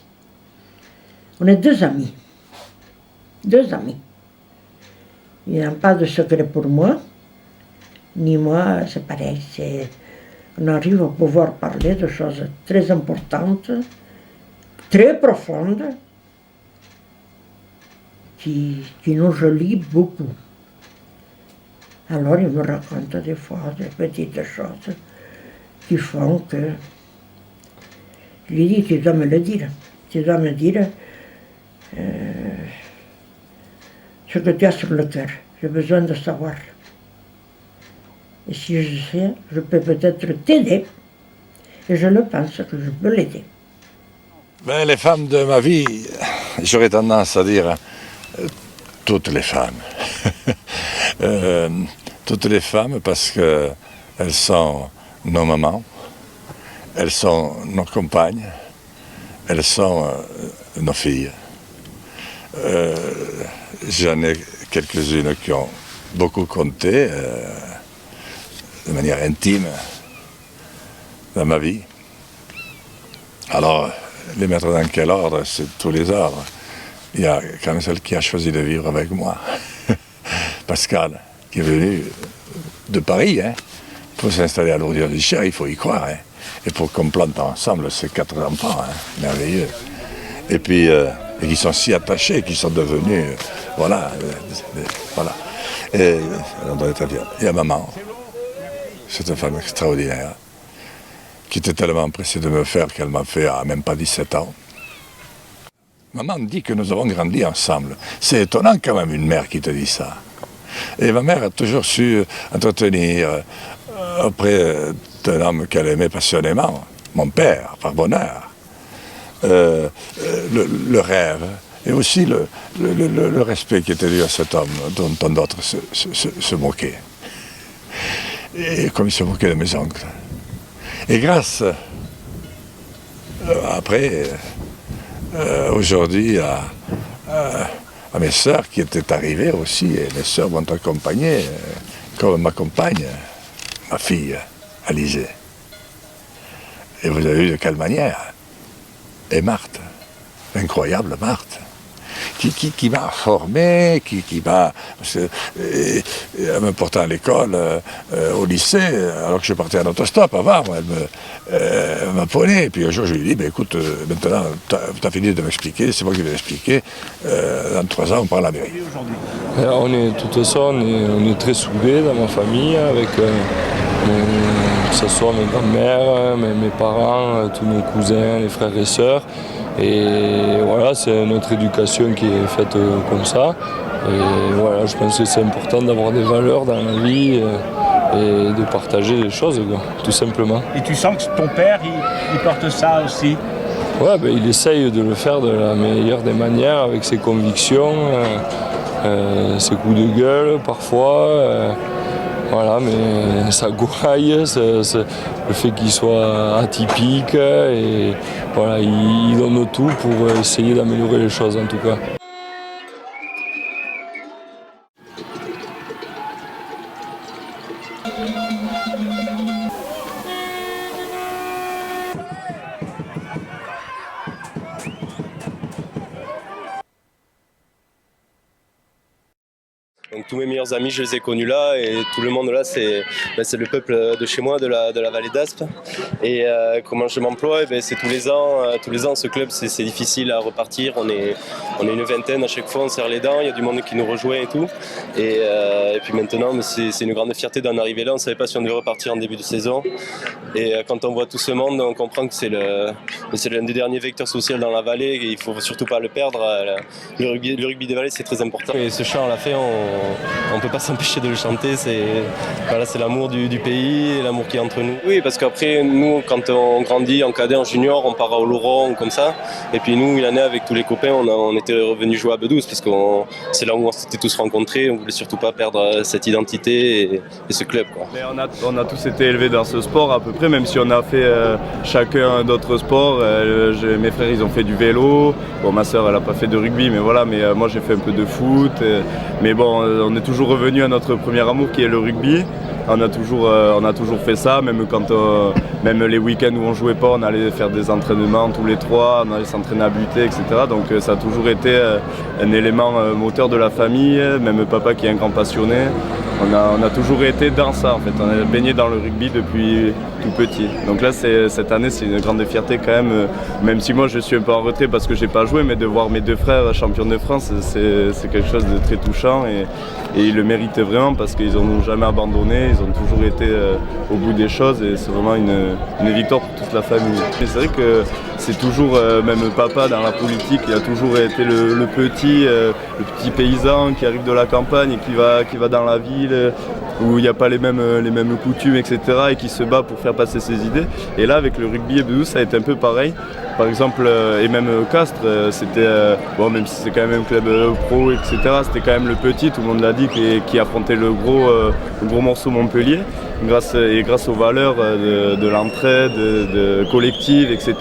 On est deux amis. Deux amis. Il n'y a pas de secret pour moi. Ni moi, c'est pareil. On arrive à pouvoir parler de choses très importantes, très profondes, qui nous relient beaucoup. Alors il me raconte des fois des petites choses qui font que... Je lui dis, tu dois me le dire. Tu dois me dire ce que tu as sur le cœur. J'ai besoin de savoir. Et si je sais, je peux peut-être t'aider. Et je le pense que je peux l'aider. Ben, les femmes de ma vie, j'aurais tendance à dire toutes les femmes. Toutes les femmes parce qu'elles sont nos mamans, elles sont nos compagnes, elles sont nos filles. J'en ai quelques-unes qui ont beaucoup compté de manière intime dans ma vie. Alors, les mettre dans quel ordre? C'est tous les ordres. Il y a quand même celle qui a choisi de vivre avec moi. Pascal, qui est venue de Paris, pour s'installer à Lourdes-du-Cher, il faut y croire. Et pour qu'on plante ensemble ces 4 enfants, merveilleux. Et puis, et qui sont si attachés, qui sont devenus, voilà. Et on doit être bien. Il y a maman, cette femme extraordinaire, qui était tellement pressée de me faire qu'elle m'a fait à même pas 17 ans. Maman dit que nous avons grandi ensemble. C'est étonnant quand même une mère qui te dit ça. Et ma mère a toujours su entretenir auprès d'un homme qu'elle aimait passionnément, mon père, par bonheur, le rêve et aussi le respect qui était dû à cet homme dont tant d'autres se moquaient. Et comme il se moquait de mes oncles. Et grâce, après, aujourd'hui, à mes sœurs qui étaient arrivées aussi, et mes sœurs m'ont accompagné, comme m'accompagne ma fille, Alizée. Et vous avez vu de quelle manière. Et Marthe, l'incroyable Marthe, qui m'a formé, qui m'a... En me portant à l'école, au lycée, alors que je partais en autostop avant, elle m'apprenait. Et puis un jour, je lui ai dit, écoute, maintenant, tu as fini de m'expliquer, c'est moi qui vais l'expliquer. Dans 3 ans, on part à la mairie. On est, de toute façon, on est très soudés dans ma famille, avec que ce soit mes grands-mères, mes parents, tous nos cousins, les frères et sœurs. Et voilà, c'est notre éducation qui est faite comme ça. Et voilà, je pense que c'est important d'avoir des valeurs dans la vie et de partager les choses, quoi, tout simplement. Et tu sens que ton père, il porte ça aussi? Ouais, il essaye de le faire de la meilleure des manières, avec ses convictions, ses coups de gueule parfois. Voilà, mais ça gouaille, le fait qu'il soit atypique, et voilà, il donne tout pour essayer d'améliorer les choses en tout cas. Donc tous mes meilleurs amis, je les ai connus là, et tout le monde là, c'est le peuple de chez moi, de la vallée d'Aspe. Et comment je m'emploie, c'est tous les ans, ce club, c'est difficile à repartir. On est une vingtaine à chaque fois, on serre les dents, il y a du monde qui nous rejoint et tout. Et puis maintenant, c'est une grande fierté d'en arriver là. On ne savait pas si on devait repartir en début de saison. Et quand on voit tout ce monde, on comprend que c'est l'un des derniers vecteurs sociaux dans la vallée, et il ne faut surtout pas le perdre. Le rugby des vallées, c'est très important. Et ce chant, on l'a fait, on ne peut pas s'empêcher de le chanter, c'est l'amour du pays et l'amour qui est entre nous. Oui, parce qu'après, nous, quand on grandit en cadet, en junior, on part à Oloron comme ça. Et puis nous, l'année, avec tous les copains, on était revenus jouer à Bedouze, parce que c'est là où on s'était tous rencontrés. On ne voulait surtout pas perdre cette identité et ce club, quoi. Mais on a tous été élevés dans ce sport à peu près, même si on a fait chacun d'autres sports. Mes frères, ils ont fait du vélo. Bon, ma soeur, elle n'a pas fait de rugby, mais voilà. Mais moi, j'ai fait un peu de foot. Mais bon, on est toujours revenu à notre premier amour qui est le rugby. On a toujours fait ça, même les week-ends où on jouait pas, on allait faire des entraînements tous les 3, on allait s'entraîner à buter, etc. Donc ça a toujours été un élément moteur de la famille, même papa qui est un grand passionné. On a toujours été dans ça en fait, on a baigné dans le rugby depuis tout petit. Donc là cette année c'est une grande fierté quand même si moi je suis un peu en retrait parce que j'ai pas joué, mais de voir mes 2 frères champions de France, c'est quelque chose de très touchant et ils le méritent vraiment parce qu'ils n'ont jamais abandonné, ils ont toujours été au bout des choses et c'est vraiment une victoire pour toute la famille. Mais c'est vrai que c'est toujours, même papa dans la politique, il a toujours été le petit paysan qui arrive de la campagne et qui va dans la ville où il n'y a pas les mêmes coutumes, etc. et qui se bat pour faire passer ses idées. Et là, avec le rugby et Bedouze, ça a été un peu pareil. Par exemple, et même Castres, c'était, même si c'est quand même un club pro, etc., c'était quand même le petit, tout le monde l'a dit, qui affrontait le gros morceau Montpellier, grâce aux valeurs de l'entraide, de collective, etc.,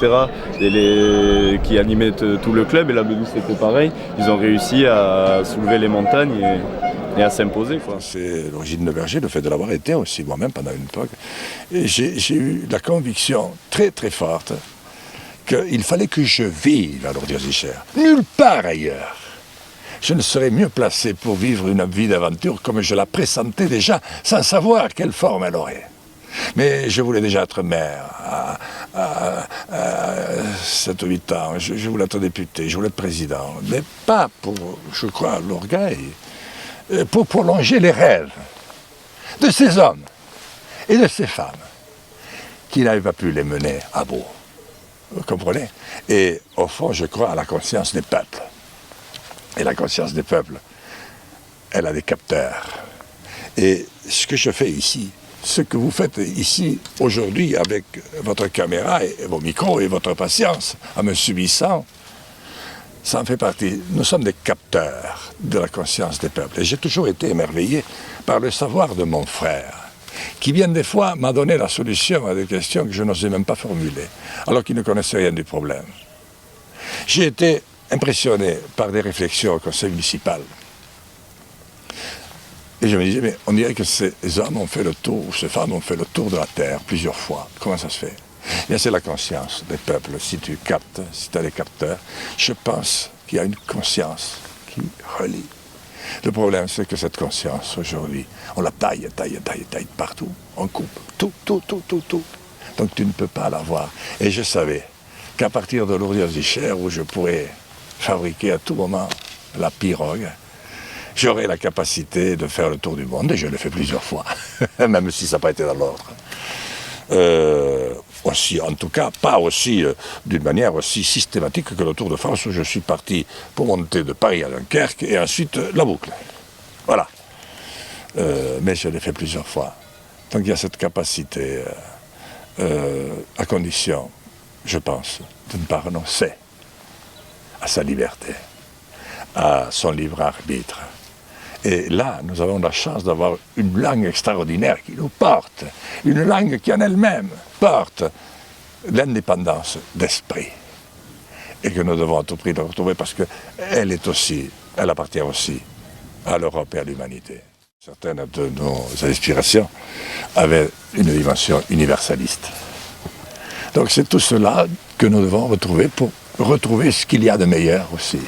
qui animaient tout le club. Et là, Bedouze, c'était pareil. Ils ont réussi à soulever les montagnes et à s'imposer. C'est l'origine de Berger, le fait de l'avoir été aussi moi-même pendant une époque. Et j'ai eu la conviction très très forte qu'il fallait que je vive à Lourdes-Ichère, nulle part ailleurs. Je ne serais mieux placé pour vivre une vie d'aventure comme je la pressentais déjà, sans savoir quelle forme elle aurait. Mais je voulais déjà être maire à 7 ou 8 ans, je voulais être député, je voulais être président, mais pas pour, je crois, l'orgueil, pour prolonger les rêves de ces hommes et de ces femmes qui n'avaient pas pu les mener à bout. Vous comprenez? Et au fond, je crois à la conscience des peuples. Et la conscience des peuples, elle a des capteurs. Et ce que je fais ici, ce que vous faites ici aujourd'hui avec votre caméra et vos micros et votre patience en me subissant, ça en fait partie. Nous sommes des capteurs de la conscience des peuples. Et j'ai toujours été émerveillé par le savoir de mon frère, qui bien des fois m'a donné la solution à des questions que je n'osais même pas formuler, alors qu'il ne connaissait rien du problème. J'ai été impressionné par des réflexions au conseil municipal. Et je me disais, mais on dirait que ces hommes ont fait le tour, ou ces femmes ont fait le tour de la Terre plusieurs fois. Comment ça se fait? Eh bien, c'est la conscience des peuples. Si tu captes, si tu as des capteurs, je pense qu'il y a une conscience qui relie. Le problème, c'est que cette conscience, aujourd'hui, on la taille partout. On coupe tout. Donc tu ne peux pas l'avoir. Et je savais qu'à partir de Lourdes-Icher, où je pourrais fabriquer à tout moment la pirogue, j'aurais la capacité de faire le tour du monde, et je l'ai fait plusieurs fois, même si ça n'a pas été dans l'ordre. Aussi, en tout cas, pas aussi d'une manière aussi systématique que le Tour de France, où je suis parti pour monter de Paris à Dunkerque et ensuite la boucle. Voilà. Mais je l'ai fait plusieurs fois. Donc il y a cette capacité, à condition, je pense, de ne pas renoncer à sa liberté, à son libre arbitre. Et là, nous avons la chance d'avoir une langue extraordinaire qui nous porte, une langue qui en elle-même porte l'indépendance d'esprit. Et que nous devons à tout prix la retrouver parce qu'elle appartient aussi à l'Europe et à l'humanité. Certaines de nos inspirations avaient une dimension universaliste. Donc c'est tout cela que nous devons retrouver pour retrouver ce qu'il y a de meilleur aussi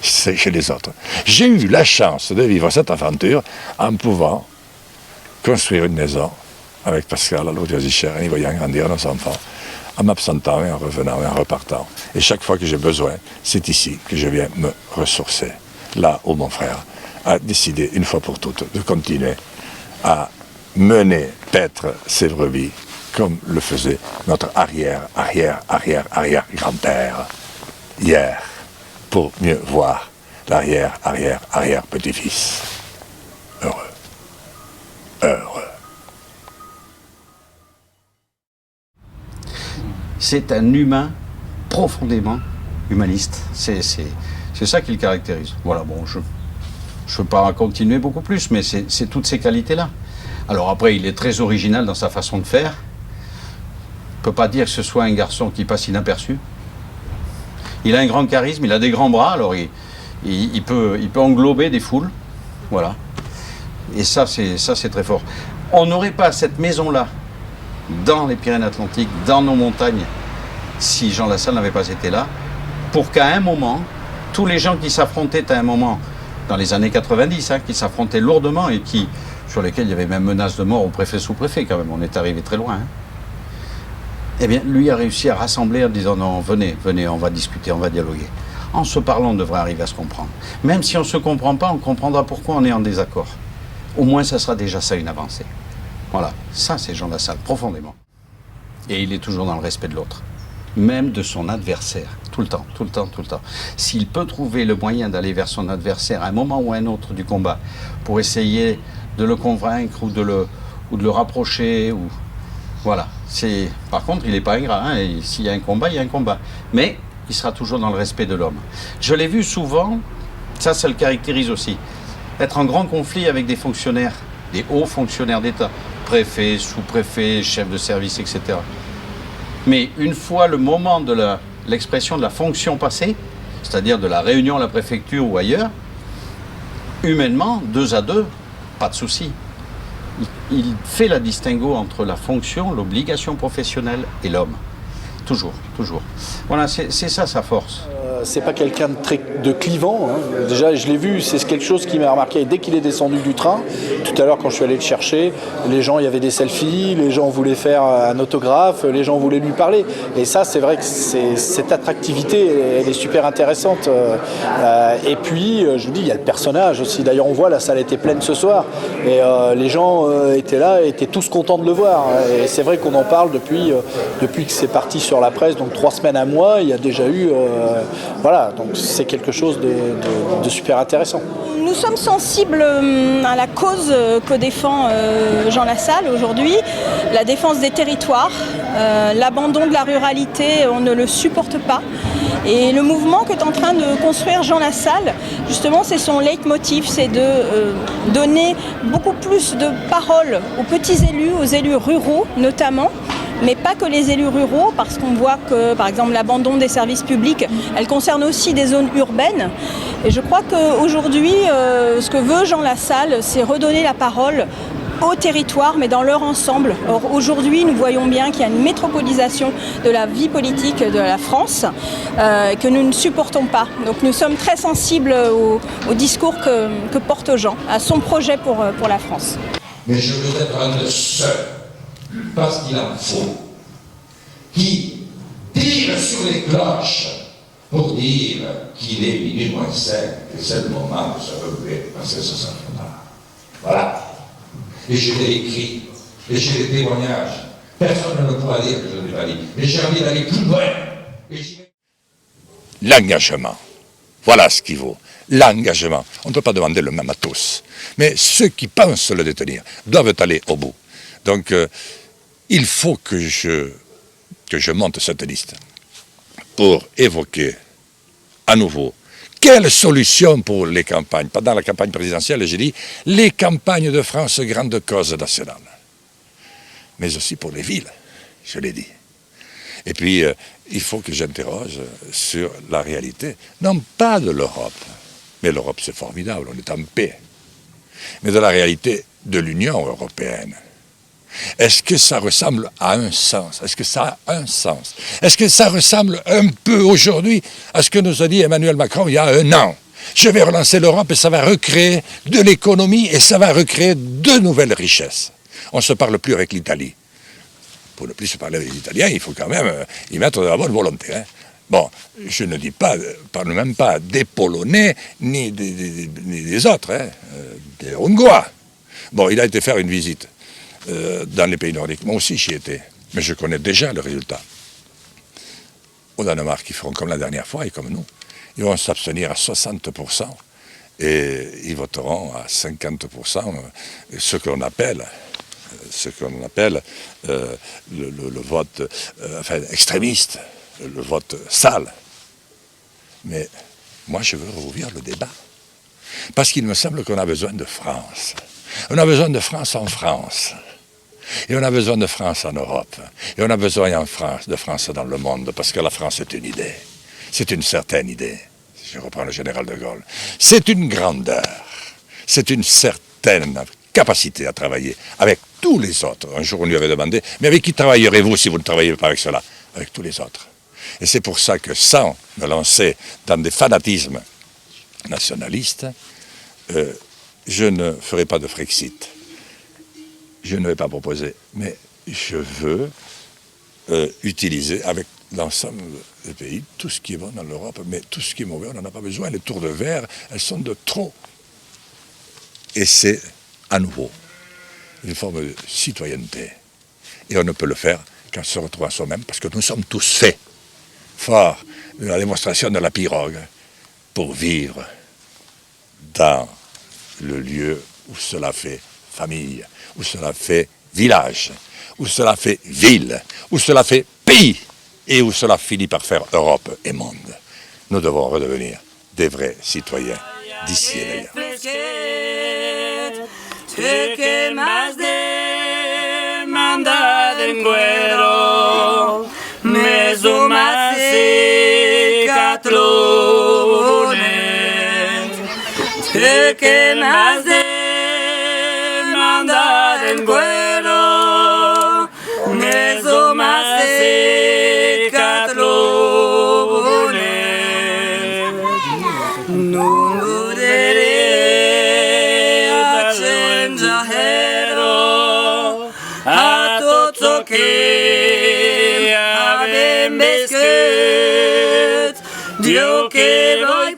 chez les autres. J'ai eu la chance de vivre cette aventure en pouvant construire une maison avec Pascal à Lourdes-Icher, en y voyant grandir nos enfants, en m'absentant et en revenant et en repartant. Et chaque fois que j'ai besoin, c'est ici que je viens me ressourcer. Là où mon frère a décidé une fois pour toutes de continuer à mener paître ses brebis comme le faisait notre arrière-grand-père hier, pour mieux voir l'arrière-petit-fils. Heureux. C'est un humain profondément humaniste. C'est ça qui le caractérise. Voilà, bon, je ne peux pas continuer beaucoup plus, mais c'est toutes ces qualités-là. Alors après, il est très original dans sa façon de faire. On ne peut pas dire que ce soit un garçon qui passe inaperçu. Il a un grand charisme, il a des grands bras, alors il peut englober des foules. Voilà. Et ça, c'est très fort. On n'aurait pas cette maison-là dans les Pyrénées-Atlantiques, dans nos montagnes, si Jean Lassalle n'avait pas été là, pour qu'à un moment, tous les gens qui s'affrontaient à un moment, dans les années 90, qui s'affrontaient lourdement et sur lesquels il y avait même menace de mort au préfet sous-préfet quand même, on est arrivé très loin. Eh bien, lui a réussi à rassembler en disant non, venez, on va discuter, on va dialoguer. En se parlant, on devrait arriver à se comprendre. Même si on ne se comprend pas, on comprendra pourquoi on est en désaccord. Au moins, ça sera déjà ça une avancée. Voilà, ça c'est Jean Lassalle, profondément. Et il est toujours dans le respect de l'autre, même de son adversaire, tout le temps. S'il peut trouver le moyen d'aller vers son adversaire à un moment ou à un autre du combat, pour essayer de le convaincre ou de le rapprocher, voilà. Par contre, il n'est pas ingrat, et s'il y a un combat, il y a un combat. Mais il sera toujours dans le respect de l'homme. Je l'ai vu souvent, ça le caractérise aussi, être en grand conflit avec des fonctionnaires, des hauts fonctionnaires d'État, préfets, sous-préfets, chefs de service, etc. Mais une fois le moment de l'expression de la fonction passée, c'est-à-dire de la réunion à la préfecture ou ailleurs, humainement, 2 à 2, pas de souci. Il fait la distinguo entre la fonction, l'obligation professionnelle et l'homme. Toujours. Voilà, c'est ça sa force. C'est pas quelqu'un de clivant. Déjà, je l'ai vu, c'est quelque chose qui m'a remarqué dès qu'il est descendu du train. Tout à l'heure, quand je suis allé le chercher, les gens, il y avait des selfies, les gens voulaient faire un autographe, les gens voulaient lui parler. Et ça, c'est vrai que cette attractivité, elle est super intéressante. Et puis, je vous dis, il y a le personnage aussi. D'ailleurs, on voit, la salle était pleine ce soir. Et les gens étaient là, étaient tous contents de le voir. Et c'est vrai qu'on en parle depuis que c'est parti sur la presse, donc 3 semaines à moi, il y a déjà eu... voilà, donc c'est quelque chose de super intéressant. Nous sommes sensibles à la cause que défend Jean Lassalle aujourd'hui, la défense des territoires, l'abandon de la ruralité, on ne le supporte pas. Et le mouvement qu'est en train de construire Jean Lassalle, justement, c'est son leitmotiv, c'est de donner beaucoup plus de parole aux petits élus, aux élus ruraux notamment, mais pas que les élus ruraux, parce qu'on voit que, par exemple, l'abandon des services publics, elle concerne aussi des zones urbaines. Et je crois qu'aujourd'hui, ce que veut Jean Lassalle, c'est redonner la parole au territoire, mais dans leur ensemble. Or, aujourd'hui, nous voyons bien qu'il y a une métropolisation de la vie politique de la France que nous ne supportons pas. Donc nous sommes très sensibles au discours que porte Jean, à son projet pour la France. Mais je voudrais prendre seul, parce qu'il en faut, qui tire sur les cloches pour dire qu'il est minuit moins 5, que c'est le moment de se relever, parce que ça s'en fera. Voilà. Et j'ai des écrits, et j'ai des témoignages. Personne ne pourra dire que je n'ai pas dit. Mais j'ai envie d'aller plus loin. L'engagement. Voilà ce qu'il vaut. L'engagement. On ne peut pas demander le même à tous. Mais ceux qui pensent le détenir doivent aller au bout. Donc, il faut que je monte cette liste pour évoquer à nouveau quelle solution pour les campagnes. Pendant la campagne présidentielle, j'ai dit les campagnes de France, grande cause nationale. Mais aussi pour les villes, je l'ai dit. Et puis, il faut que j'interroge sur la réalité, non pas de l'Europe, mais l'Europe c'est formidable, on est en paix, mais de la réalité de l'Union européenne. Est-ce que ça ressemble à un sens? Est-ce que ça a un sens? Est-ce que ça ressemble un peu aujourd'hui à ce que nous a dit Emmanuel Macron il y a un an? Je vais relancer l'Europe et ça va recréer de l'économie et ça va recréer de nouvelles richesses. On ne se parle plus avec l'Italie. Pour ne plus se parler avec les Italiens, il faut quand même y mettre de la bonne volonté. Hein. Bon, je ne parle même pas des Polonais ni des autres, hein, des Hongrois. Bon, il a été faire une visite dans les pays nordiques. Moi aussi, j'y étais. Mais je connais déjà le résultat. Au Danemark, ils feront comme la dernière fois et comme nous. Ils vont s'abstenir à 60% et ils voteront à 50%, ce qu'on appelle le vote extrémiste, le vote sale. Mais moi, je veux rouvrir le débat. Parce qu'il me semble qu'on a besoin de France. On a besoin de France en France. Et on a besoin de France en Europe. Et on a besoin de France dans le monde, parce que la France est une idée. C'est une certaine idée. Je reprends le général de Gaulle. C'est une grandeur. C'est une certaine capacité à travailler avec tous les autres. Un jour, on lui avait demandé, mais avec qui travaillerez-vous si vous ne travaillez pas avec cela? Avec tous les autres. Et c'est pour ça que sans me lancer dans des fanatismes nationalistes, je ne ferai pas de Frexit. Je ne vais pas proposer, mais je veux utiliser avec l'ensemble des pays tout ce qui est bon dans l'Europe, mais tout ce qui est mauvais, on n'en a pas besoin. Les tours de verre, elles sont de trop. Et c'est à nouveau une forme de citoyenneté. Et on ne peut le faire qu'en se retrouvant soi-même, parce que nous sommes tous faits forts de la démonstration de la pirogue pour vivre dans le lieu où cela fait famille, où cela fait village, où cela fait ville, où cela fait pays, et où cela finit par faire Europe et monde. Nous devons redevenir des vrais citoyens d'ici et d'ailleurs. Dio che noi